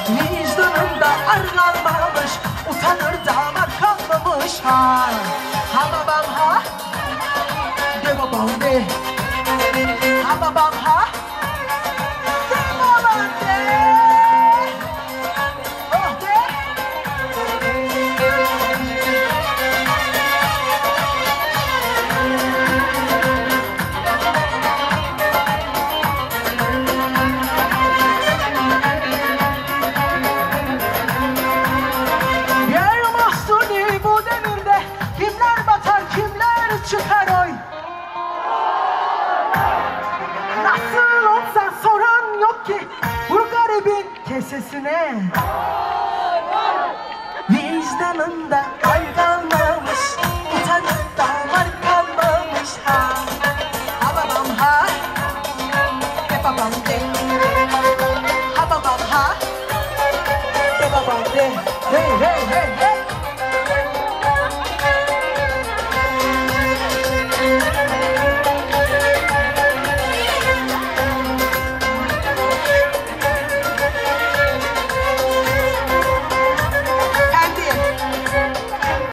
Vicdanında ar kalmamış, utanır damar kalmamış ha. Ha babam ha, de babam de. Ha babam ha, de babam de. Oh de. Çıkar oy. Nasıl olsa soran yok ki bu garibin kesesine. Vicdanında ay kalmamış, utanıp damar kalmamış ha.